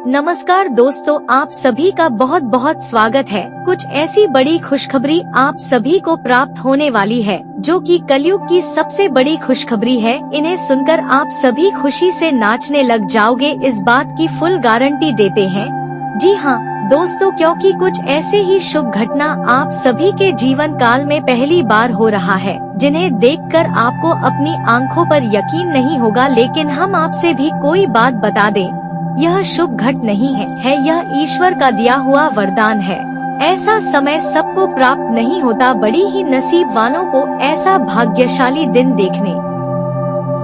नमस्कार दोस्तों, आप सभी का बहुत बहुत स्वागत है। कुछ ऐसी बड़ी खुशखबरी आप सभी को प्राप्त होने वाली है जो कि कलयुग की सबसे बड़ी खुशखबरी है। इन्हें सुनकर आप सभी खुशी से नाचने लग जाओगे, इस बात की फुल गारंटी देते हैं। जी हाँ दोस्तों, क्योंकि कुछ ऐसे ही शुभ घटना आप सभी के जीवन काल में पहली बार हो रहा है जिन्हें देखकर आपको अपनी आंखों पर यकीन नहीं होगा। लेकिन हम आपसे भी कोई बात बता दें, यह शुभ घट नहीं है, यह ईश्वर का दिया हुआ वरदान है। ऐसा समय सबको प्राप्त नहीं होता, बड़ी ही नसीब वालों को ऐसा भाग्यशाली दिन देखने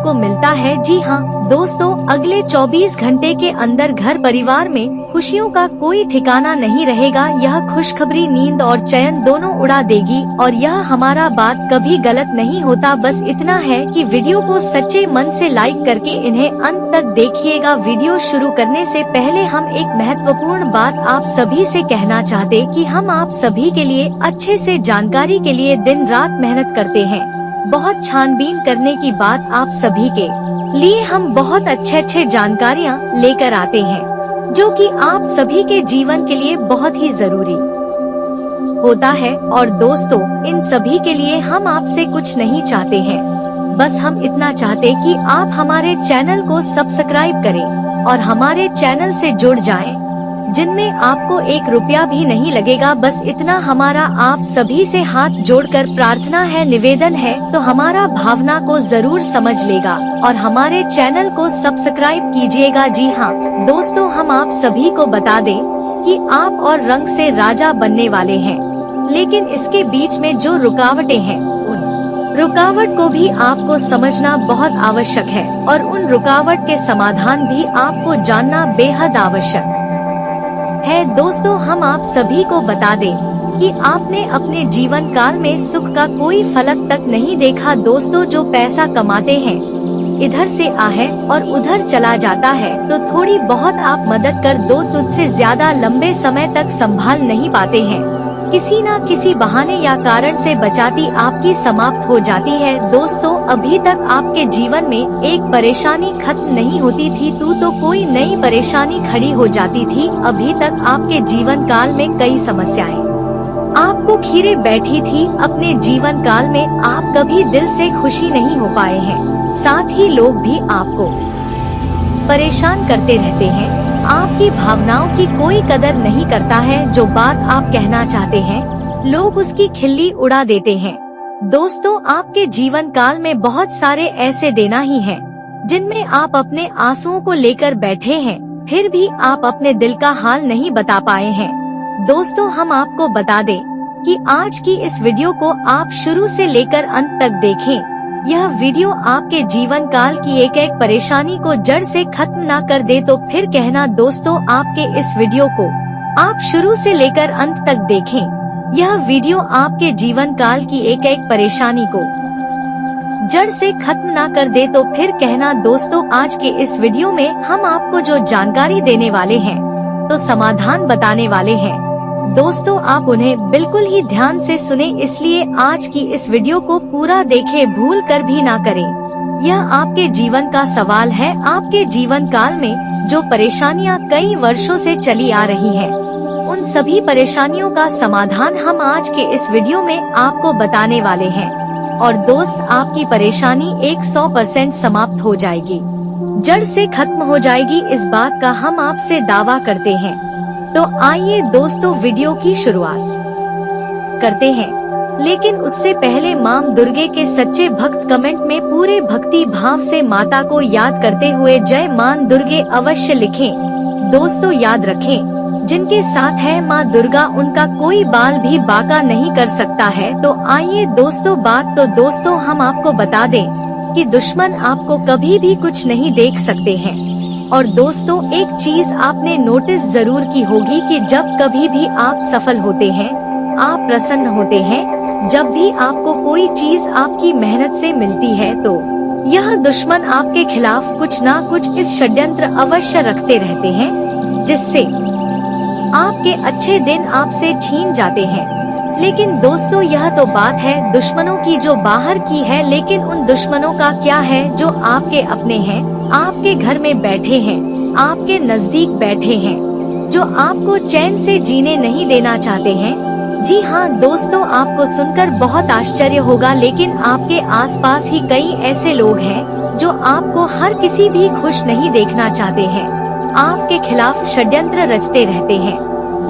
को मिलता है। जी हाँ दोस्तों, अगले 24 घंटे के अंदर घर परिवार में खुशियों का कोई ठिकाना नहीं रहेगा। यह खुशखबरी नींद और चैन दोनों उड़ा देगी और यह हमारा बात कभी गलत नहीं होता। बस इतना है कि वीडियो को सच्चे मन से लाइक करके इन्हें अंत तक देखिएगा। वीडियो शुरू करने से पहले हम एक महत्वपूर्ण बात आप सभी से कहना चाहते कि हम आप सभी के लिए अच्छे से जानकारी के लिए दिन रात मेहनत करते हैं। बहुत छानबीन करने की बात आप सभी के लिए हम बहुत अच्छे जानकारियाँ लेकर आते हैं जो कि आप सभी के जीवन के लिए बहुत ही जरूरी होता है। और दोस्तों, इन सभी के लिए हम आपसे कुछ नहीं चाहते हैं, बस हम इतना चाहते कि आप हमारे चैनल को सब्सक्राइब करें और हमारे चैनल से जुड़ जाएं, जिनमें आपको 1 रुपया भी नहीं लगेगा। बस इतना हमारा आप सभी से हाथ जोड़कर प्रार्थना है, निवेदन है, तो हमारा भावना को जरूर समझ लेगा और हमारे चैनल को सब्सक्राइब कीजिएगा। जी हाँ दोस्तों, हम आप सभी को बता दें कि आप और रंग से राजा बनने वाले हैं, लेकिन इसके बीच में जो रुकावटें हैं उन रुकावट को भी आपको समझना बहुत आवश्यक है और उन रुकावट के समाधान भी आपको जानना बेहद आवश्यक है। दोस्तों, हम आप सभी को बता दें कि आपने अपने जीवन काल में सुख का कोई फलक तक नहीं देखा। दोस्तों, जो पैसा कमाते हैं इधर से आहे और उधर चला जाता है, तो थोड़ी बहुत आप मदद कर दो, तुझसे ज्यादा लंबे समय तक संभाल नहीं पाते हैं। किसी न किसी बहाने या कारण से बचाती आपकी समाप्त हो जाती है। दोस्तों, अभी तक आपके जीवन में एक परेशानी खत्म नहीं होती थी तो कोई नई परेशानी खड़ी हो जाती थी। अभी तक आपके जीवन काल में कई समस्याएं आपको घेरे बैठी थी। अपने जीवन काल में आप कभी दिल से खुशी नहीं हो पाए हैं, साथ ही लोग भी आपको परेशान करते रहते हैं। आपकी भावनाओं की कोई कदर नहीं करता है। जो बात आप कहना चाहते हैं लोग उसकी खिल्ली उड़ा देते हैं। दोस्तों, आपके जीवन काल में बहुत सारे ऐसे देना ही हैं जिनमें आप अपने आंसुओं को लेकर बैठे हैं, फिर भी आप अपने दिल का हाल नहीं बता पाए हैं। दोस्तों, हम आपको बता दें कि आज की इस वीडियो को आप शुरू से लेकर अंत तक देखें। यह वीडियो आपके जीवन काल की एक एक परेशानी को जड़ से खत्म ना कर दे तो फिर कहना। दोस्तों, आपके इस वीडियो को आप शुरू से लेकर अंत तक देखें। यह वीडियो आपके जीवन काल की एक एक परेशानी को जड़ से खत्म ना कर दे तो फिर कहना। दोस्तों, आज के इस वीडियो में हम आपको जो जानकारी देने वाले हैं तो समाधान बताने वाले हैं। दोस्तों, आप उन्हें बिल्कुल ही ध्यान से सुने, इसलिए आज की इस वीडियो को पूरा देखें, भूल कर भी ना करें। यह आपके जीवन का सवाल है। आपके जीवन काल में जो परेशानियां कई वर्षों से चली आ रही हैं, उन सभी परेशानियों का समाधान हम आज के इस वीडियो में आपको बताने वाले हैं। और दोस्त, आपकी परेशानी 100% समाप्त हो जाएगी, जड़ से खत्म हो जाएगी, इस बात का हम आपसे दावा करते हैं। तो आइए दोस्तों, वीडियो की शुरुआत करते हैं। लेकिन उससे पहले मां दुर्गे के सच्चे भक्त कमेंट में पूरे भक्ति भाव से माता को याद करते हुए जय मां दुर्गे अवश्य लिखें। दोस्तों, याद रखें, जिनके साथ है मां दुर्गा उनका कोई बाल भी बांका नहीं कर सकता है। तो आइए दोस्तों, दोस्तों हम आपको बता दें कि दुश्मन आपको कभी भी कुछ नहीं देख सकते हैं। और दोस्तों, एक चीज आपने नोटिस जरूर की होगी कि जब कभी भी आप सफल होते हैं, आप प्रसन्न होते हैं, जब भी आपको कोई चीज आपकी मेहनत से मिलती है, तो यह दुश्मन आपके खिलाफ कुछ ना कुछ इस षड्यंत्र अवश्य रखते रहते हैं, जिससे आपके अच्छे दिन आपसे छीन जाते हैं। लेकिन दोस्तों, यह तो बात है दुश्मनों की जो बाहर की है, लेकिन उन दुश्मनों का क्या है जो आपके अपने हैं। आपके घर में बैठे हैं, आपके नजदीक बैठे हैं, जो आपको चैन से जीने नहीं देना चाहते हैं। जी हाँ दोस्तों, आपको सुनकर बहुत आश्चर्य होगा, लेकिन आपके आसपास ही कई ऐसे लोग हैं जो आपको हर किसी भी खुश नहीं देखना चाहते हैं, आपके खिलाफ षड्यंत्र रचते रहते हैं,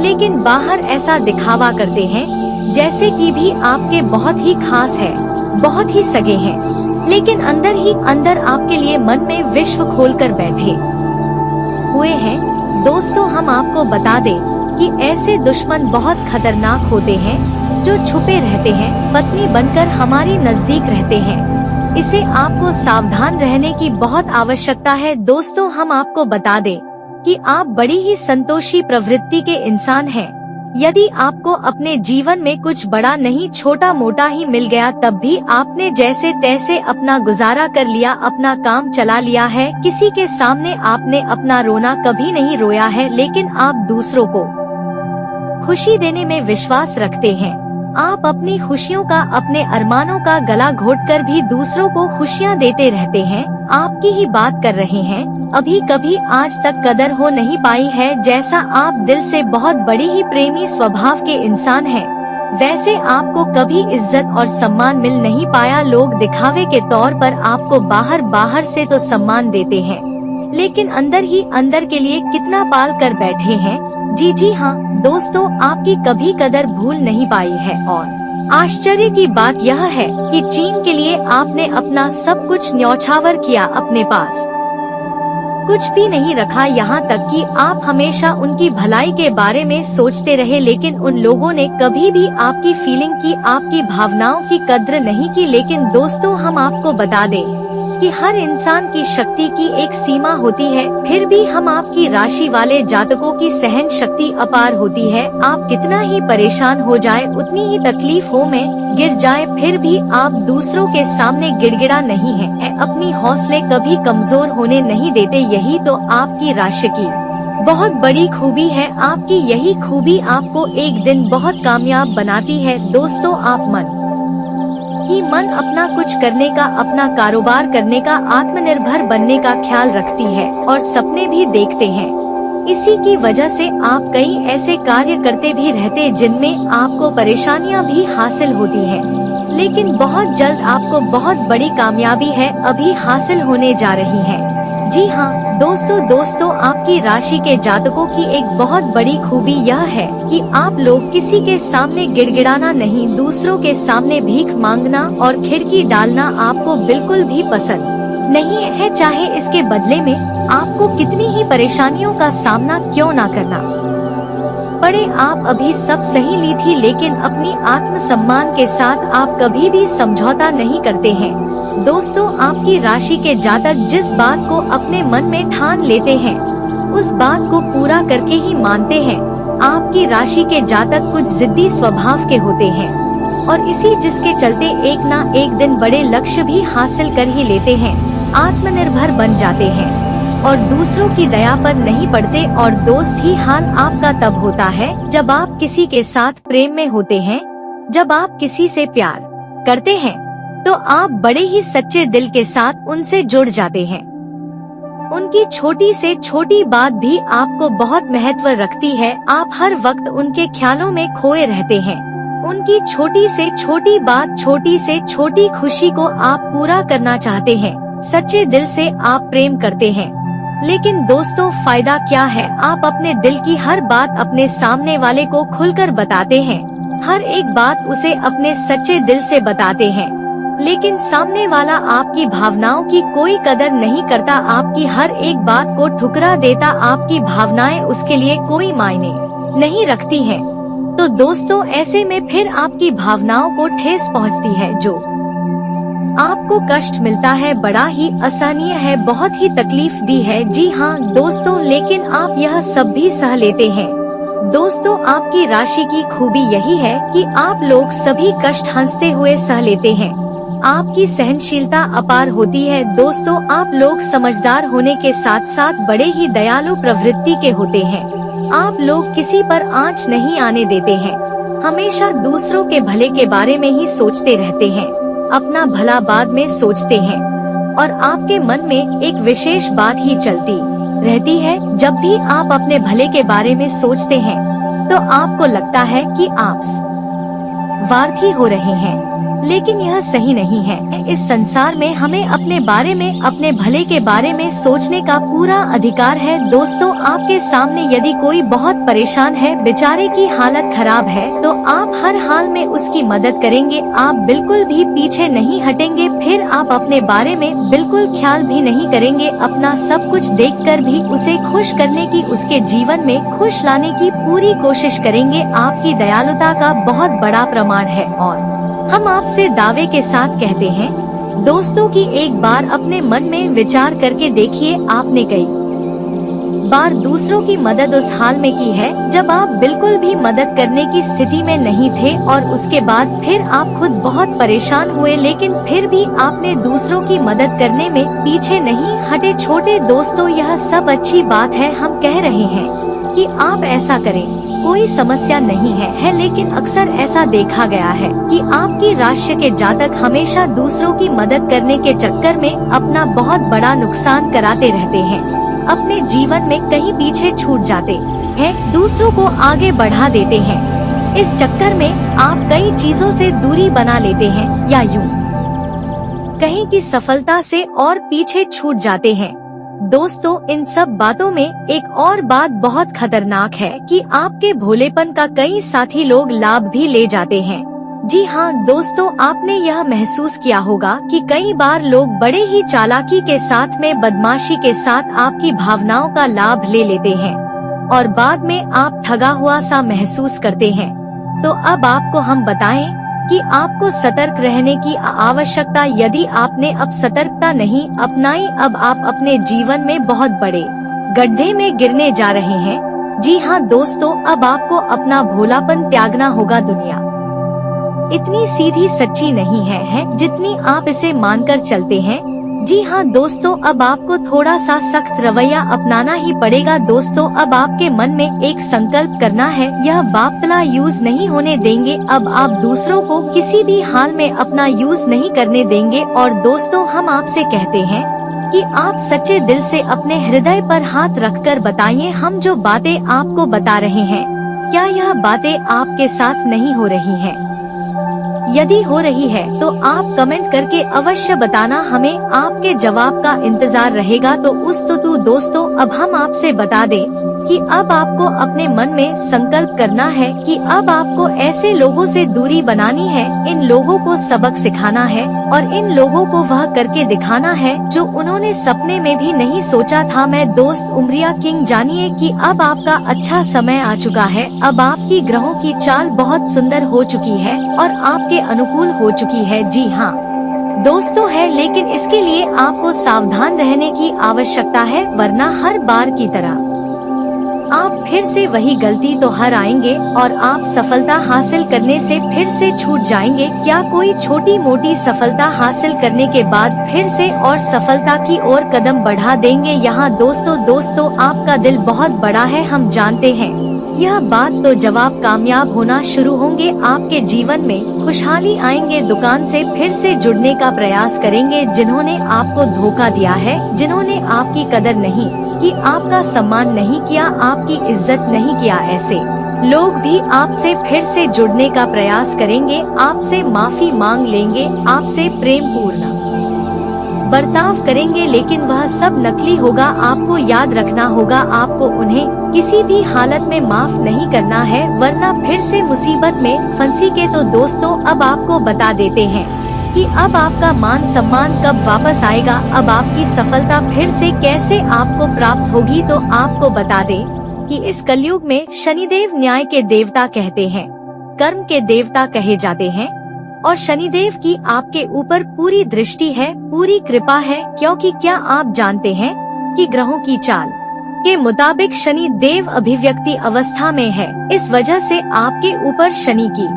लेकिन बाहर ऐसा दिखावा करते हैं जैसे कि भी आपके बहुत ही खास है, बहुत ही सगे हैं, लेकिन अंदर ही अंदर आपके लिए मन में विश्व खोलकर बैठे हुए हैं। दोस्तों, हम आपको बता दें कि ऐसे दुश्मन बहुत खतरनाक होते हैं जो छुपे रहते हैं, पत्नी बनकर हमारी नजदीक रहते हैं। इसे आपको सावधान रहने की बहुत आवश्यकता है। दोस्तों, हम आपको बता दें कि आप बड़ी ही संतोषी प्रवृत्ति के इंसान हैं। यदि आपको अपने जीवन में कुछ बड़ा नहीं छोटा मोटा ही मिल गया, तब भी आपने जैसे तैसे अपना गुजारा कर लिया, अपना काम चला लिया है। किसी के सामने आपने अपना रोना कभी नहीं रोया है, लेकिन आप दूसरों को खुशी देने में विश्वास रखते हैं। आप अपनी खुशियों का, अपने अरमानों का गला घोटकर भी दूसरों को खुशियाँ देते रहते हैं। आपकी ही बात कर रहे हैं। अभी कभी आज तक कदर हो नहीं पाई है, जैसा आप दिल से बहुत बड़ी ही प्रेमी स्वभाव के इंसान हैं, वैसे आपको कभी इज्जत और सम्मान मिल नहीं पाया। लोग दिखावे के तौर पर आपको बाहर बाहर से तो सम्मान देते हैं, लेकिन अंदर ही अंदर के लिए कितना पाल कर बैठे हैं। जी हाँ दोस्तों, आपकी कभी कदर भूल नहीं पाई है। और आश्चर्य की बात यह है कि चीन के लिए आपने अपना सब कुछ न्यौछावर किया, अपने पास कुछ भी नहीं रखा, यहाँ तक कि आप हमेशा उनकी भलाई के बारे में सोचते रहे, लेकिन उन लोगों ने कभी भी आपकी फीलिंग की, आपकी भावनाओं की कद्र नहीं की। लेकिन दोस्तों, हम आपको बता दें कि हर इंसान की शक्ति की एक सीमा होती है, फिर भी हम आपकी राशि वाले जातकों की सहन शक्ति अपार होती है। आप कितना ही परेशान हो जाए, उतनी ही तकलीफों में गिर जाए, फिर भी आप दूसरों के सामने गिड़गिड़ा नहीं है, अपनी हौसले कभी कमजोर होने नहीं देते। यही तो आपकी राशि की बहुत बड़ी खूबी है। आपकी यही खूबी आपको एक दिन बहुत कामयाब बनाती है। दोस्तों, आप मन ही मन अपना कुछ करने का, अपना कारोबार करने का, आत्मनिर्भर बनने का ख्याल रखती है और सपने भी देखते हैं। इसी की वजह से आप कई ऐसे कार्य करते भी रहते जिनमें आपको परेशानियां भी हासिल होती हैं, लेकिन बहुत जल्द आपको बहुत बड़ी कामयाबी है अभी हासिल होने जा रही है। जी हाँ दोस्तों, आपकी राशि के जातकों की एक बहुत बड़ी खूबी यह है कि आप लोग किसी के सामने गिड़गिड़ाना नहीं, दूसरों के सामने भीख मांगना और खिड़की डालना आपको बिल्कुल भी पसंद नहीं है, चाहे इसके बदले में आपको कितनी ही परेशानियों का सामना क्यों ना करना पड़े। आप अभी सब सही ली थी, लेकिन अपनी आत्मसम्मान के साथ आप कभी भी समझौता नहीं करते हैं। दोस्तों, आपकी राशि के जातक जिस बात को अपने मन में ठान लेते हैं, उस बात को पूरा करके ही मानते हैं। आपकी राशि के जातक कुछ जिद्दी स्वभाव के होते हैं और इसी जिसके चलते एक ना एक दिन बड़े लक्ष्य भी हासिल कर ही लेते हैं, आत्मनिर्भर बन जाते हैं और दूसरों की दया पर नहीं पड़ते। और दोस्त ही हाल आपका तब होता है जब आप किसी के साथ प्रेम में होते हैं, जब आप किसी से प्यार करते हैं तो आप बड़े ही सच्चे दिल के साथ उनसे जुड़ जाते हैं। उनकी छोटी से छोटी बात भी आपको बहुत महत्व रखती है। आप हर वक्त उनके ख्यालों में खोए रहते हैं। उनकी छोटी से छोटी बात, छोटी से छोटी खुशी को आप पूरा करना चाहते हैं। सच्चे दिल से आप प्रेम करते हैं। लेकिन दोस्तों, फायदा क्या है? आप अपने दिल की हर बात अपने सामने वाले को खुलकर बताते हैं, हर एक बात उसे अपने सच्चे दिल से बताते हैं, लेकिन सामने वाला आपकी भावनाओं की कोई कदर नहीं करता, आपकी हर एक बात को ठुकरा देता, आपकी भावनाएं उसके लिए कोई मायने नहीं रखती हैं। तो दोस्तों, ऐसे में फिर आपकी भावनाओं को ठेस पहुंचती है, जो आपको कष्ट मिलता है, बड़ा ही असहनीय है, बहुत ही तकलीफ दी है। जी हाँ दोस्तों, लेकिन आप यह सब भी सह लेते हैं। दोस्तों, आपकी राशि की खूबी यही है कि आप लोग सभी कष्ट हंसते हुए सह लेते हैं। आपकी सहनशीलता अपार होती है। दोस्तों, आप लोग समझदार होने के साथ साथ बड़े ही दयालु प्रवृत्ति के होते हैं। आप लोग किसी पर आंच नहीं आने देते हैं, हमेशा दूसरों के भले के बारे में ही सोचते रहते हैं, अपना भला बाद में सोचते हैं। और आपके मन में एक विशेष बात ही चलती रहती है। जब भी आप अपने भले के बारे में सोचते हैं तो आपको लगता है कि आप स्वार्थी हो रहे हैं, लेकिन यह सही नहीं है। इस संसार में हमें अपने बारे में, अपने भले के बारे में सोचने का पूरा अधिकार है। दोस्तों, आपके सामने यदि कोई बहुत परेशान है, बेचारे की हालत खराब है, तो आप हर हाल में उसकी मदद करेंगे। आप बिल्कुल भी पीछे नहीं हटेंगे। फिर आप अपने बारे में बिल्कुल ख्याल भी नहीं करेंगे। अपना सब कुछ देखकर भी उसे खुश करने की, उसके जीवन में खुश लाने की पूरी कोशिश करेंगे। आपकी दयालुता का बहुत बड़ा प्रमाण है और हम आपसे दावे के साथ कहते हैं दोस्तों कि एक बार अपने मन में विचार करके देखिए, आपने कई बार दूसरों की मदद उस हाल में की है जब आप बिल्कुल भी मदद करने की स्थिति में नहीं थे, और उसके बाद फिर आप खुद बहुत परेशान हुए, लेकिन फिर भी आपने दूसरों की मदद करने में पीछे नहीं हटे। छोटे दोस्तों, यह सब अच्छी बात है। हम कह रहे हैं कि आप ऐसा करें, कोई समस्या नहीं है, लेकिन अक्सर ऐसा देखा गया है कि आपकी राशि के जातक हमेशा दूसरों की मदद करने के चक्कर में अपना बहुत बड़ा नुकसान कराते रहते हैं, अपने जीवन में कहीं पीछे छूट जाते हैं, दूसरों को आगे बढ़ा देते हैं। इस चक्कर में आप कई चीजों से दूरी बना लेते हैं, या यूं कहीं की सफलता से और पीछे छूट जाते हैं। दोस्तों, इन सब बातों में एक और बात बहुत खतरनाक है कि आपके भोलेपन का कई साथी लोग लाभ भी ले जाते हैं। जी हाँ दोस्तों, आपने यह महसूस किया होगा कि कई बार लोग बड़े ही चालाकी के साथ में, बदमाशी के साथ आपकी भावनाओं का लाभ ले लेते हैं और बाद में आप ठगा हुआ सा महसूस करते हैं। तो अब आपको हम बताएं कि आपको सतर्क रहने की आवश्यकता। यदि आपने अब सतर्कता नहीं अपनाई, अब आप अपने जीवन में बहुत बड़े गड्ढे में गिरने जा रहे हैं। जी हाँ दोस्तों, अब आपको अपना भोलापन त्यागना होगा। दुनिया इतनी सीधी सच्ची नहीं है जितनी आप इसे मानकर चलते हैं। जी हाँ दोस्तों, अब आपको थोड़ा सा सख्त रवैया अपनाना ही पड़ेगा। दोस्तों, अब आपके मन में एक संकल्प करना है, यह बापतला यूज नहीं होने देंगे। अब आप दूसरों को किसी भी हाल में अपना यूज नहीं करने देंगे। और दोस्तों, हम आपसे कहते हैं कि आप सच्चे दिल से अपने हृदय पर हाथ रखकर बताइए, हम जो बातें आपको बता रहे हैं, क्या यह बातें आपके साथ नहीं हो रही हैं? यदि हो रही है तो आप कमेंट करके अवश्य बताना, हमें आपके जवाब का इंतजार रहेगा। तो दोस्तों, अब हम आपसे बता दें कि अब आपको अपने मन में संकल्प करना है कि अब आपको ऐसे लोगों से दूरी बनानी है, इन लोगों को सबक सिखाना है और इन लोगों को वह करके दिखाना है जो उन्होंने सपने में भी नहीं सोचा था। मैं दोस्त उमरिया किंग, जानिए कि अब आपका अच्छा समय आ चुका है। अब आपकी ग्रहों की चाल बहुत सुंदर हो चुकी है और आपके अनुकूल हो चुकी है। जी हाँ दोस्तों है, लेकिन इसके लिए आपको सावधान रहने की आवश्यकता है, वरना हर बार की तरह आप फिर से वही गलती तो हर आएंगे और आप सफलता हासिल करने से फिर से छूट जाएंगे। क्या कोई छोटी मोटी सफलता हासिल करने के बाद फिर से और सफलता की ओर कदम बढ़ा देंगे? यहाँ दोस्तों आपका दिल बहुत बड़ा है, हम जानते हैं यह बात। तो जब आप कामयाब होना शुरू होंगे, आपके जीवन में खुशहाली आएंगे, दुकान से फिर से जुड़ने का प्रयास करेंगे। जिन्होंने आपको धोखा दिया है, जिन्होंने आपकी कदर नहीं की, आपका सम्मान नहीं किया, आपकी इज्जत नहीं किया, ऐसे लोग भी आपसे फिर से जुड़ने का प्रयास करेंगे, आपसे माफी मांग लेंगे, आपसे प्रेम पूर्ण बर्ताव करेंगे, लेकिन वह सब नकली होगा। आपको याद रखना होगा, आपको उन्हें किसी भी हालत में माफ नहीं करना है, वरना फिर से मुसीबत में फंसीगे। तो दोस्तों, अब आपको बता देते हैं कि अब आपका मान सम्मान कब वापस आएगा, अब आपकी सफलता फिर से कैसे आपको प्राप्त होगी। तो आपको बता दें कि इस कलयुग में शनिदेव न्याय के देवता कहते हैं, कर्म के देवता कहे जाते हैं, और शनिदेव की आपके ऊपर पूरी दृष्टि है, पूरी कृपा है। क्योंकि क्या आप जानते हैं कि ग्रहों की चाल के मुताबिक शनि देव अभिव्यक्ति अवस्था में है, इस वजह से आपके ऊपर शनि की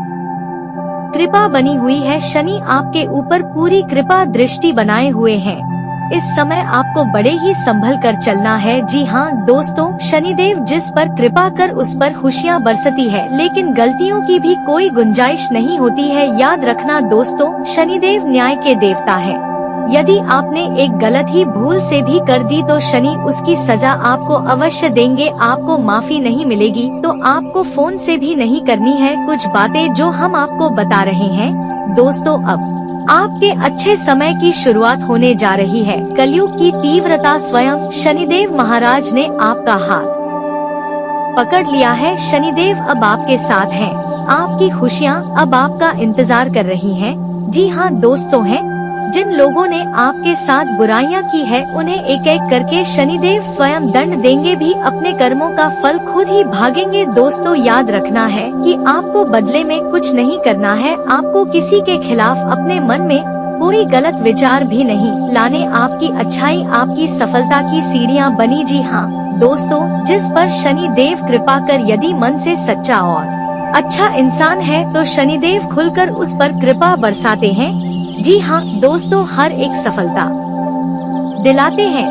कृपा बनी हुई है। शनि आपके ऊपर पूरी कृपा दृष्टि बनाए हुए हैं। इस समय आपको बड़े ही संभल कर चलना है। जी हाँ दोस्तों, शनिदेव जिस पर कृपा कर उस पर खुशियाँ बरसती है, लेकिन गलतियों की भी कोई गुंजाइश नहीं होती है। याद रखना दोस्तों, शनिदेव न्याय के देवता है, यदि आपने एक गलत ही भूल से भी कर दी तो शनि उसकी सजा आपको अवश्य देंगे। आपको माफी नहीं मिलेगी तो आपको फोन से भी नहीं करनी है कुछ बातें जो हम आपको बता रहे हैं। दोस्तों, अब आपके अच्छे समय की शुरुआत होने जा रही है। कलयुग की तीव्रता स्वयं शनिदेव महाराज ने आपका हाथ पकड़ लिया है। शनिदेव अब आपके साथ हैं। आपकी खुशियाँ अब आपका इंतजार कर रही हैं। जी हाँ दोस्तों, हैं जिन लोगों ने आपके साथ बुराइयां की है उन्हें एक एक करके शनिदेव स्वयं दंड देंगे भी। अपने कर्मों का फल खुद ही भागेंगे। दोस्तों, याद रखना है कि आपको बदले में कुछ नहीं करना है। आपको किसी के खिलाफ अपने मन में कोई गलत विचार भी नहीं लाने। आपकी अच्छाई आपकी सफलता की सीढ़ियां बनी। जी हाँ दोस्तों, जिस पर शनि देव कृपा कर यदि मन से सच्चा और अच्छा इंसान है तो शनिदेव खुलकर उस पर कृपा बरसाते हैं। जी हाँ दोस्तों, हर एक सफलता दिलाते हैं।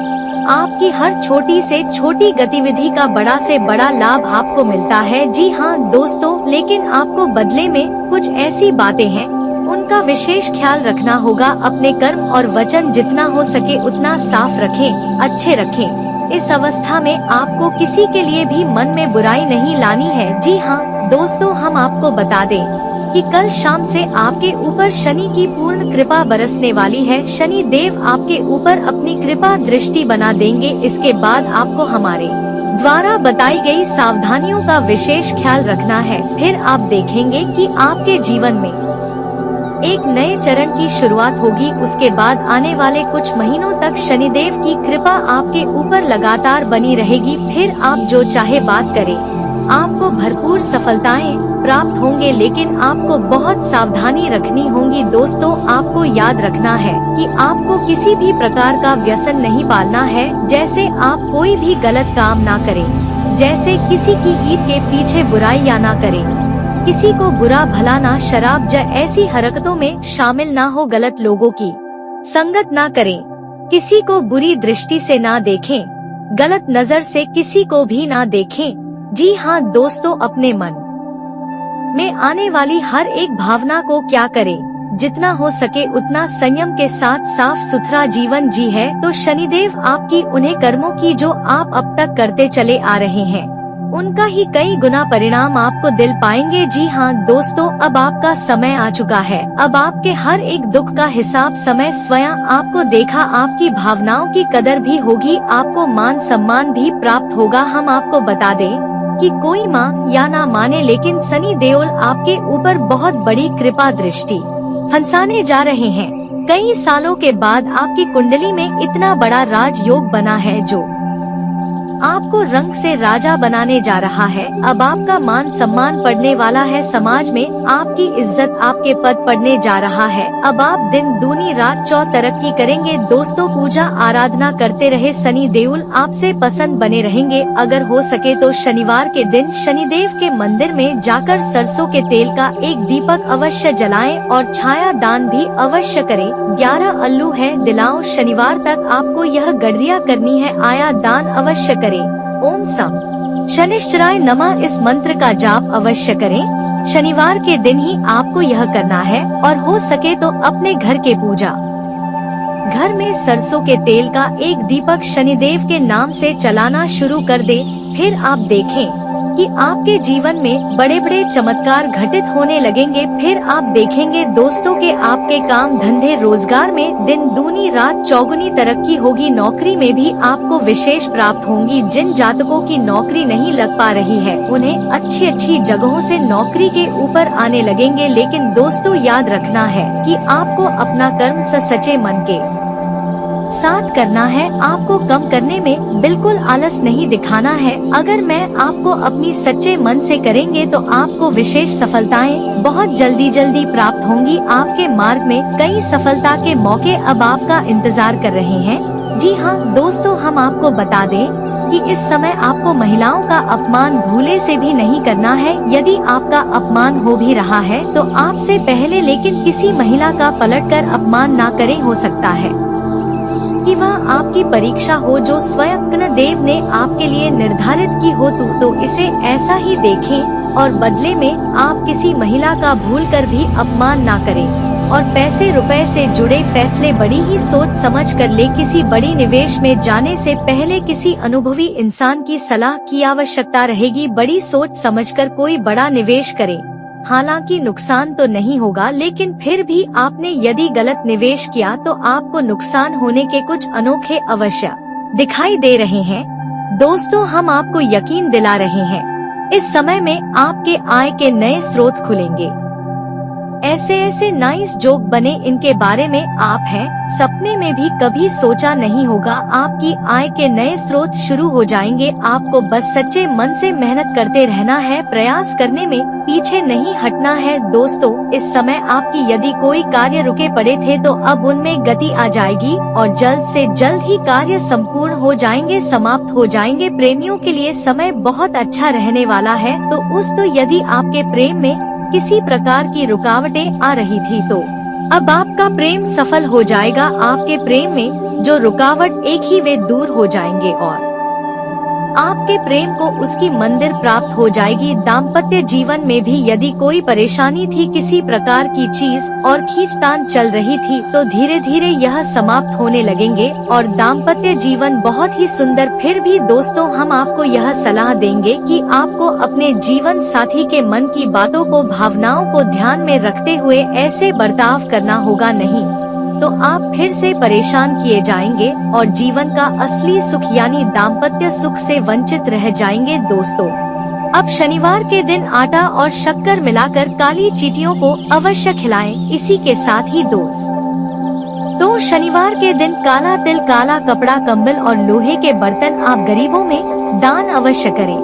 आपकी हर छोटी से छोटी गतिविधि का बड़ा से बड़ा लाभ आपको मिलता है। जी हाँ दोस्तों, लेकिन आपको बदले में कुछ ऐसी बातें हैं उनका विशेष ख्याल रखना होगा। अपने कर्म और वचन जितना हो सके उतना साफ रखें, अच्छे रखें। इस अवस्था में आपको किसी के लिए भी मन में बुराई नहीं लानी है। जी हाँ दोस्तों, हम आपको बता दें कि कल शाम से आपके ऊपर शनि की पूर्ण कृपा बरसने वाली है। शनि देव आपके ऊपर अपनी कृपा दृष्टि बना देंगे। इसके बाद आपको हमारे द्वारा बताई गई सावधानियों का विशेष ख्याल रखना है। फिर आप देखेंगे कि आपके जीवन में एक नए चरण की शुरुआत होगी। उसके बाद आने वाले कुछ महीनों तक शनिदेव की कृपा आपके ऊपर लगातार बनी रहेगी। फिर आप जो चाहे बात करें, आपको भरपूर सफलताएं प्राप्त होंगे, लेकिन आपको बहुत सावधानी रखनी होगी। दोस्तों, आपको याद रखना है कि आपको किसी भी प्रकार का व्यसन नहीं पालना है। जैसे आप कोई भी गलत काम ना करें, जैसे किसी की ईद के पीछे बुराइयां ना करें, किसी को बुरा भला ना, शराब ऐसी हरकतों में शामिल ना हो, गलत लोगों की संगत ना करें, किसी को बुरी दृष्टि से ना देखें, गलत नजर से किसी को भी ना देखें। जी हाँ दोस्तों, अपने मन में आने वाली हर एक भावना को क्या करें, जितना हो सके उतना संयम के साथ साफ सुथरा जीवन जी है तो शनिदेव आपकी उन्हें कर्मों की जो आप अब तक करते चले आ रहे हैं उनका ही कई गुना परिणाम आपको दिल पाएंगे। जी हाँ दोस्तों, अब आपका समय आ चुका है। अब आपके हर एक दुख का हिसाब समय स्वयं आपको देखा। आपकी भावनाओं की कदर भी होगी, आपको मान सम्मान भी प्राप्त होगा। हम आपको बता दें कि कोई माँ या ना माने, लेकिन शनि देओल आपके ऊपर बहुत बड़ी कृपा दृष्टि फंसाने जा रहे हैं। कई सालों के बाद आपकी कुंडली में इतना बड़ा राजयोग बना है जो आपको रंग से राजा बनाने जा रहा है। अब आपका मान सम्मान बढ़ने वाला है, समाज में आपकी इज्जत आपके पद बढ़ने जा रहा है। अब आप दिन दूनी रात चौगुनी तरक्की करेंगे। दोस्तों, पूजा आराधना करते रहे शनि देओल आपसे पसंद बने रहेंगे। अगर हो सके तो शनिवार के दिन शनिदेव के मंदिर में जाकर सरसों के तेल का एक दीपक अवश्य जलाएं और छाया दान भी अवश्य करें। 11 अल्लू है दिलाओ, शनिवार तक आपको यह गडरिया करनी है, आया दान अवश्य करें। ओम सम शनिश्चराय नमः इस मंत्र का जाप अवश्य करें। शनिवार के दिन ही आपको यह करना है और हो सके तो अपने घर के पूजा घर में सरसों के तेल का एक दीपक शनिदेव के नाम से चलाना शुरू कर दे। फिर आप देखें कि आपके जीवन में बड़े बड़े चमत्कार घटित होने लगेंगे। फिर आप देखेंगे दोस्तों के आपके काम धंधे रोजगार में दिन दूनी रात चौगुनी तरक्की होगी। नौकरी में भी आपको विशेष प्राप्त होंगी। जिन जातकों की नौकरी नहीं लग पा रही है उन्हें अच्छी अच्छी जगहों से नौकरी के ऊपर आने लगेंगे। लेकिन दोस्तों, याद रखना है कि आपको अपना कर्म सच्चे मन के साथ करना है। आपको कम करने में बिल्कुल आलस नहीं दिखाना है। अगर मैं आपको अपनी सच्चे मन से करेंगे तो आपको विशेष सफलताएं बहुत जल्दी प्राप्त होंगी। आपके मार्ग में कई सफलता के मौके अब आपका इंतजार कर रहे हैं। जी हाँ दोस्तों, हम आपको बता दें कि इस समय आपको महिलाओं का अपमान भूले से भी नहीं करना है। यदि आपका अपमान हो भी रहा है तो आपसे पहले लेकिन किसी महिला का पलटकर अपमान ना करें। हो सकता है कि वह आपकी परीक्षा हो जो स्वयं देव ने आपके लिए निर्धारित की हो, तो इसे ऐसा ही देखें और बदले में आप किसी महिला का भूलकर भी अपमान ना करें। और पैसे रुपए से जुड़े फैसले बड़ी ही सोच समझ कर ले। किसी बड़ी निवेश में जाने से पहले किसी अनुभवी इंसान की सलाह की आवश्यकता रहेगी। बड़ी सोच समझकर कोई बड़ा निवेश करें। हालांकि नुकसान तो नहीं होगा, लेकिन फिर भी आपने यदि गलत निवेश किया तो आपको नुकसान होने के कुछ अनोखे अवश्य दिखाई दे रहे हैं। दोस्तों, हम आपको यकीन दिला रहे हैं, इस समय में आपके आय के नए स्रोत खुलेंगे। ऐसे ऐसे नाइस जोक बने, इनके बारे में आप हैं सपने में भी कभी सोचा नहीं होगा। आपकी आय के नए स्रोत शुरू हो जाएंगे। आपको बस सच्चे मन से मेहनत करते रहना है, प्रयास करने में पीछे नहीं हटना है। दोस्तों, इस समय आपकी यदि कोई कार्य रुके पड़े थे तो अब उनमें गति आ जाएगी और जल्द से जल्द ही कार्य संपूर्ण हो जाएंगे, समाप्त हो जाएंगे। प्रेमियों के लिए समय बहुत अच्छा रहने वाला है। तो यदि आपके प्रेम में किसी प्रकार की रुकावटें आ रही थी तो अब आपका प्रेम सफल हो जाएगा। आपके प्रेम में जो रुकावट एक ही वे दूर हो जाएंगे और आपके प्रेम को उसकी मंदिर प्राप्त हो जाएगी। दाम्पत्य जीवन में भी यदि कोई परेशानी थी, किसी प्रकार की चीज और खींचतान चल रही थी, तो धीरे धीरे यह समाप्त होने लगेंगे और दाम्पत्य जीवन बहुत ही सुंदर। फिर भी दोस्तों, हम आपको यह सलाह देंगे कि आपको अपने जीवन साथी के मन की बातों को, भावनाओं को ध्यान में रखते हुए ऐसे बर्ताव करना होगा, नहीं तो आप फिर से परेशान किए जाएंगे और जीवन का असली सुख यानी दाम्पत्य सुख से वंचित रह जाएंगे। दोस्तों, अब शनिवार के दिन आटा और शक्कर मिलाकर काली चींटियों को अवश्य खिलाएं। इसी के साथ ही तो शनिवार के दिन काला तिल, काला कपड़ा, कंबल और लोहे के बर्तन आप गरीबों में दान अवश्य करें।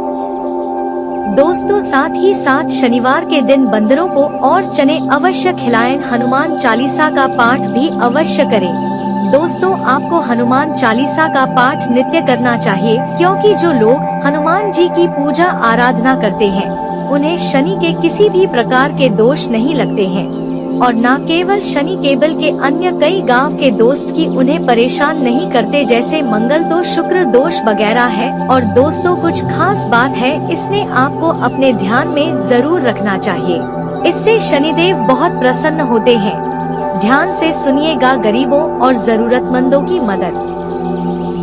दोस्तों, साथ ही साथ शनिवार के दिन बंदरों को और चने अवश्य खिलाएं। हनुमान चालीसा का पाठ भी अवश्य करें। दोस्तों, आपको हनुमान चालीसा का पाठ नित्य करना चाहिए, क्योंकि जो लोग हनुमान जी की पूजा आराधना करते हैं उन्हें शनि के किसी भी प्रकार के दोष नहीं लगते हैं और न केवल शनि, केवल के अन्य कई गांव के दोस्त की उन्हें परेशान नहीं करते, जैसे मंगल दोष, शुक्र दोष वगैरह है। और दोस्तों, कुछ खास बात है, इसमें आपको अपने ध्यान में जरूर रखना चाहिए। इससे शनिदेव बहुत प्रसन्न होते हैं। ध्यान से सुनिएगा। गरीबों और जरूरतमंदों की मदद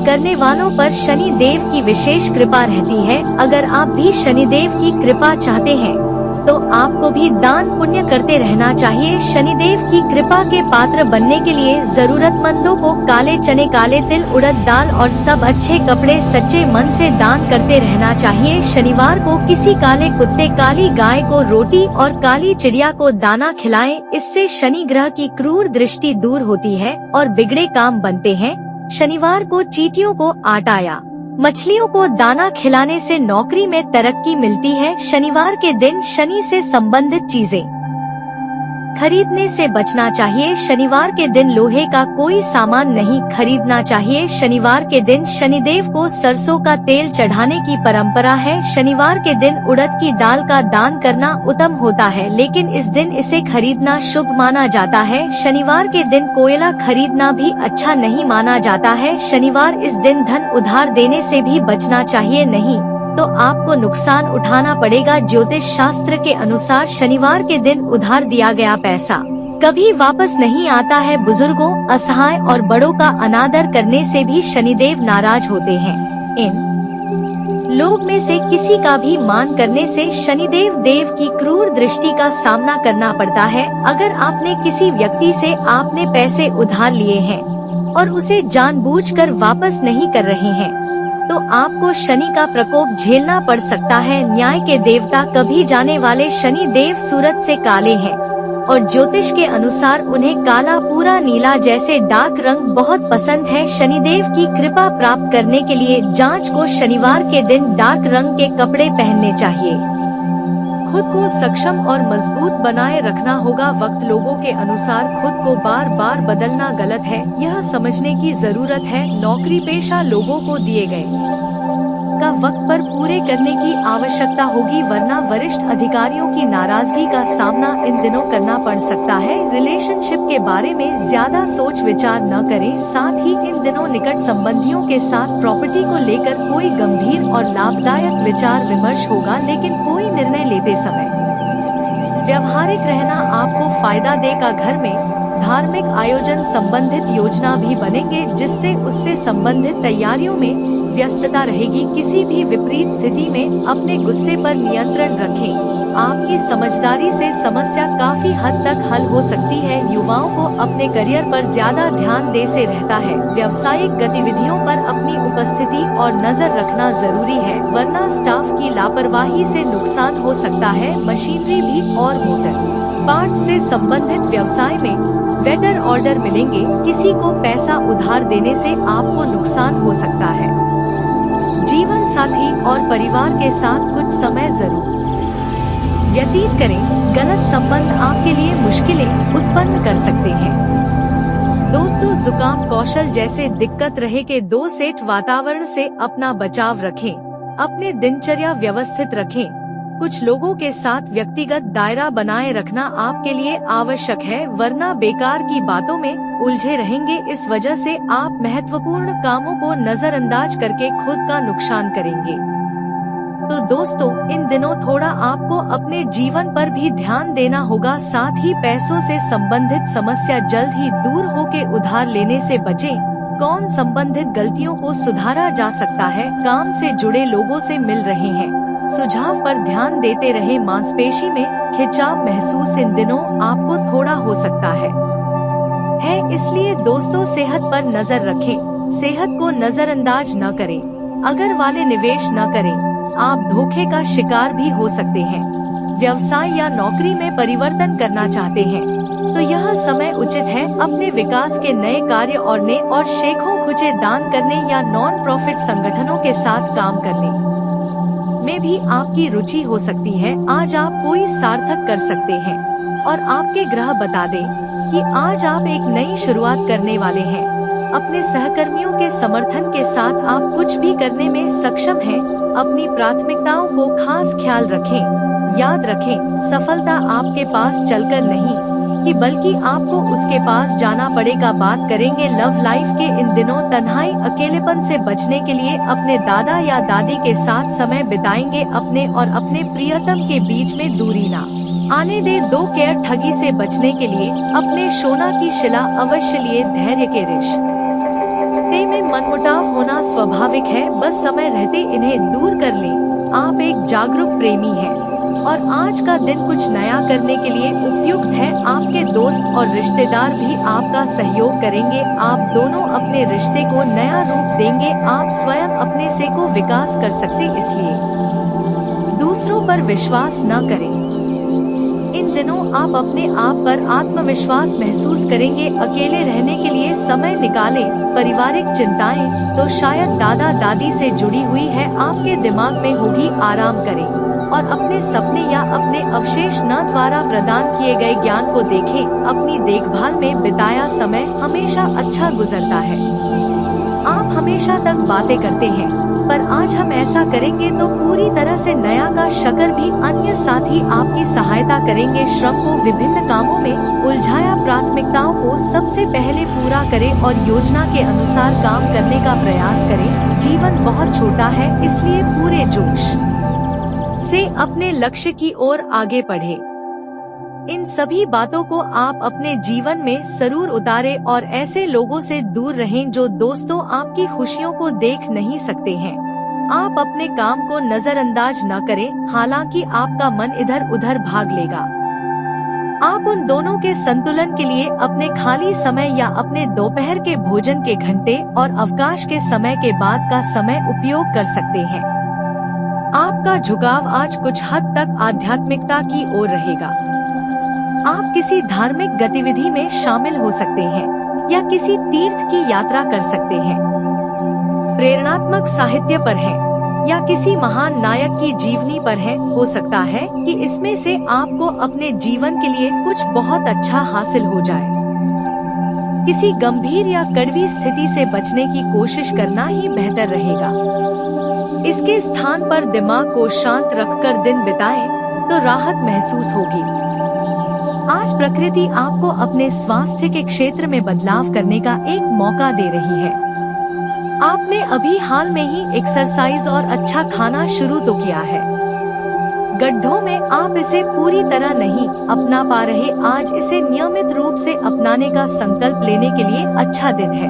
करने वालों पर शनि देव की विशेष कृपा रहती है। अगर आप भी शनिदेव की कृपा चाहते हैं तो आपको भी दान पुण्य करते रहना चाहिए। शनिदेव की कृपा के पात्र बनने के लिए जरूरतमंदों को काले चने, काले तिल, उड़द दाल और सब अच्छे कपड़े सच्चे मन से दान करते रहना चाहिए। शनिवार को किसी काले कुत्ते, काली गाय को रोटी और काली चिड़िया को दाना खिलाएं। इससे शनि ग्रह की क्रूर दृष्टि दूर होती है और बिगड़े काम बनते हैं। शनिवार को चींटियों को आटा या मछलियों को दाना खिलाने से नौकरी में तरक्की मिलती है। शनिवार के दिन शनि से संबंधित चीजें खरीदने से बचना चाहिए। शनिवार के दिन लोहे का कोई सामान नहीं खरीदना चाहिए। शनिवार के दिन शनिदेव को सरसों का तेल चढ़ाने की परंपरा है। शनिवार के दिन उड़द की दाल का दान करना उत्तम होता है, लेकिन इस दिन इसे खरीदना शुभ माना जाता है। शनिवार के दिन कोयला खरीदना भी अच्छा नहीं माना जाता है। शनिवार इस दिन धन उधार देने से भी बचना चाहिए, नहीं तो आपको नुकसान उठाना पड़ेगा। ज्योतिष शास्त्र के अनुसार शनिवार के दिन उधार दिया गया पैसा कभी वापस नहीं आता है। बुजुर्गों, असहाय और बड़ों का अनादर करने से भी शनिदेव नाराज होते हैं। इन लोग में से किसी का भी मान करने से शनिदेव देव की क्रूर दृष्टि का सामना करना पड़ता है। अगर आपने किसी व्यक्ति से आपने पैसे उधार लिए हैं और उसे जानबूझकर वापस नहीं कर रहे हैं तो आपको शनि का प्रकोप झेलना पड़ सकता है। न्याय के देवता कभी जाने वाले शनि देव सूरज से काले हैं और ज्योतिष के अनुसार उन्हें काला, पूरा नीला जैसे डार्क रंग बहुत पसंद है। शनिदेव की कृपा प्राप्त करने के लिए जांच को शनिवार के दिन डार्क रंग के कपड़े पहनने चाहिए। खुद को सक्षम और मजबूत बनाए रखना होगा। वक्त लोगों के अनुसार खुद को बार बार बदलना गलत है, यह समझने की जरूरत है। नौकरी पेशा लोगों को दिए गए का वक्त पर पूरे करने की आवश्यकता होगी, वरना वरिष्ठ अधिकारियों की नाराजगी का सामना इन दिनों करना पड़ सकता है। रिलेशनशिप के बारे में ज्यादा सोच विचार न करें। साथ ही इन दिनों निकट संबंधियों के साथ प्रॉपर्टी को लेकर कोई गंभीर और लाभदायक विचार विमर्श होगा, लेकिन कोई निर्णय लेते समय व्यवहारिक रहना आपको फायदा देगा। घर में धार्मिक आयोजन संबंधित योजना भी बनेंगे, जिससे उससे संबंधित तैयारियों में व्यस्तता रहेगी। किसी भी विपरीत स्थिति में अपने गुस्से पर नियंत्रण रखें। आपकी समझदारी से समस्या काफी हद तक हल हो सकती है। युवाओं को अपने करियर पर ज्यादा ध्यान दे से रहता है। व्यावसायिक गतिविधियों पर अपनी उपस्थिति और नजर रखना जरूरी है, वरना स्टाफ की लापरवाही से नुकसान हो सकता है। मशीनरी भी और मोटर पार्ट्स से संबंधित व्यवसाय में वेटर ऑर्डर मिलेंगे। किसी को पैसा उधार देने से आपको नुकसान हो सकता है। जीवन साथी और परिवार के साथ कुछ समय जरूर व्यतीत करें। गलत संबंध आपके लिए मुश्किलें उत्पन्न कर सकते हैं। दोस्तों, जुकाम कौशल जैसे दिक्कत रहे के दो सेठ वातावरण से अपना बचाव रखें। अपने दिनचर्या व्यवस्थित रखें। कुछ लोगों के साथ व्यक्तिगत दायरा बनाए रखना आपके लिए आवश्यक है, वरना बेकार की बातों में उलझे रहेंगे। इस वजह से आप महत्वपूर्ण कामों को नजरअंदाज करके खुद का नुकसान करेंगे। तो दोस्तों, इन दिनों थोड़ा आपको अपने जीवन पर भी ध्यान देना होगा। साथ ही पैसों से संबंधित समस्या जल्द ही दूर होके उधार लेने से बचें। कौन संबंधित गलतियों को सुधारा जा सकता है? काम से जुड़े लोगों से मिल रहे हैं, सुझाव पर ध्यान देते रहे। मांसपेशी में खिंचाव महसूस इन दिनों आपको थोड़ा हो सकता है, इसलिए दोस्तों सेहत पर नजर रखें। सेहत को नजरअंदाज न करें। अगर वाले निवेश न करें, आप धोखे का शिकार भी हो सकते हैं। व्यवसाय या नौकरी में परिवर्तन करना चाहते हैं तो यह समय उचित है। अपने विकास के नए कार्य और शेखों खुचे दान करने या नॉन प्रॉफिट संगठनों के साथ काम करने में भी आपकी रुचि हो सकती है। आज आप कोई सार्थक कर सकते हैं और आपके ग्रह बता दें कि आज आप एक नई शुरुआत करने वाले हैं। अपने सहकर्मियों के समर्थन के साथ आप कुछ भी करने में सक्षम हैं। अपनी प्राथमिकताओं को खास ख्याल रखें। याद रखें, सफलता आपके पास चलकर नहीं कि बल्कि आपको उसके पास जाना पड़ेगा। बात करेंगे लव लाइफ के इन दिनों तन्हाई अकेलेपन से बचने के लिए अपने दादा या दादी के साथ समय बिताएंगे। अपने और अपने प्रियतम के बीच में दूरी ना आने दे। दो केयर ठगी से बचने के लिए अपने सोना की शिला अवश्य लिए। धैर्य के रिश्ते में मनमुटाव होना स्वाभाविक है, बस समय रहते इन्हें दूर कर लें। आप एक जागरूक प्रेमी हैं और आज का दिन कुछ नया करने के लिए उपयुक्त है। आपके दोस्त और रिश्तेदार भी आपका सहयोग करेंगे। आप दोनों अपने रिश्ते को नया रूप देंगे। आप स्वयं अपने से को विकास कर सकते, इसलिए दूसरों पर विश्वास न करें। इन दिनों आप अपने आप पर आत्मविश्वास महसूस करेंगे। अकेले रहने के लिए समय निकालें। पारिवारिक चिंताएं तो शायद दादा दादी से जुड़ी हुई है, आपके दिमाग में होगी। आराम करें और अपने सपने या अपने अवशेष न द्वारा प्रदान किए गए ज्ञान को देखें। अपनी देखभाल में बिताया समय हमेशा अच्छा गुजरता है। आप हमेशा तक बातें करते हैं, पर आज हम ऐसा करेंगे तो पूरी तरह से नया का शकर भी। अन्य साथी आपकी सहायता करेंगे। श्रम को विभिन्न कामों में उलझाया। प्राथमिकताओं को सबसे पहले पूरा करें और योजना के अनुसार काम करने का प्रयास करें। जीवन बहुत छोटा है, इसलिए पूरे जोश से अपने लक्ष्य की ओर आगे बढ़े। इन सभी बातों को आप अपने जीवन में जरूर उतारें और ऐसे लोगों से दूर रहें जो दोस्तों आपकी खुशियों को देख नहीं सकते हैं। आप अपने काम को नजरअंदाज न करें, हालांकि आपका मन इधर उधर भाग लेगा। आप उन दोनों के संतुलन के लिए अपने खाली समय या अपने दोपहर के भोजन के घंटे और अवकाश के समय के बाद का समय उपयोग कर सकते हैं। आपका झुकाव आज कुछ हद तक आध्यात्मिकता की ओर रहेगा। आप किसी धार्मिक गतिविधि में शामिल हो सकते हैं या किसी तीर्थ की यात्रा कर सकते हैं। प्रेरणात्मक साहित्य पर है या किसी महान नायक की जीवनी पर है। हो सकता है कि इसमें से आपको अपने जीवन के लिए कुछ बहुत अच्छा हासिल हो जाए। किसी गंभीर या कड़वी स्थिति से बचने की कोशिश करना ही बेहतर रहेगा। इसके स्थान पर दिमाग को शांत रखकर दिन बिताएं तो राहत महसूस होगी। आज प्रकृति आपको अपने स्वास्थ्य के क्षेत्र में बदलाव करने का एक मौका दे रही है। आपने अभी हाल में ही एक्सरसाइज और अच्छा खाना शुरू तो किया है। गड्ढों में आप इसे पूरी तरह नहीं अपना पा रहे, आज इसे नियमित रूप से अपनाने का संकल्प लेने के लिए अच्छा दिन है।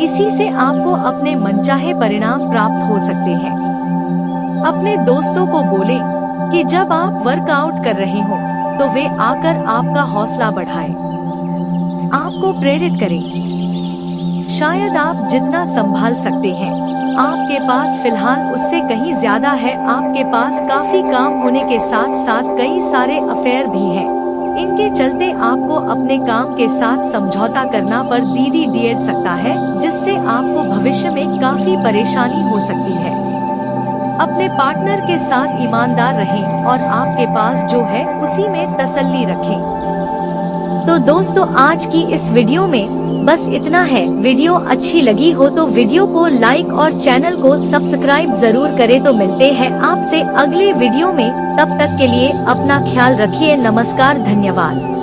इसी से आपको अपने मनचाहे परिणाम प्राप्त हो सकते हैं। अपने दोस्तों को बोलें कि जब आप वर्कआउट कर रहे हो तो वे आकर आपका हौसला बढ़ाएं, आपको प्रेरित करें। शायद आप जितना संभाल सकते हैं आपके पास फिलहाल उससे कहीं ज्यादा है। आपके पास काफी काम होने के साथ साथ कई सारे अफेयर भी हैं। इनके चलते आपको अपने काम के साथ समझौता करना पड़ सकता है, जिससे आपको भविष्य में काफी परेशानी हो सकती है। अपने पार्टनर के साथ ईमानदार रहें और आपके पास जो है उसी में तसल्ली रखें। तो दोस्तों, आज की इस वीडियो में बस इतना है। वीडियो अच्छी लगी हो तो वीडियो को लाइक और चैनल को सब्सक्राइब जरूर करें। तो मिलते हैं आपसे अगले वीडियो में, तब तक के लिए अपना ख्याल रखिए। नमस्कार, धन्यवाद।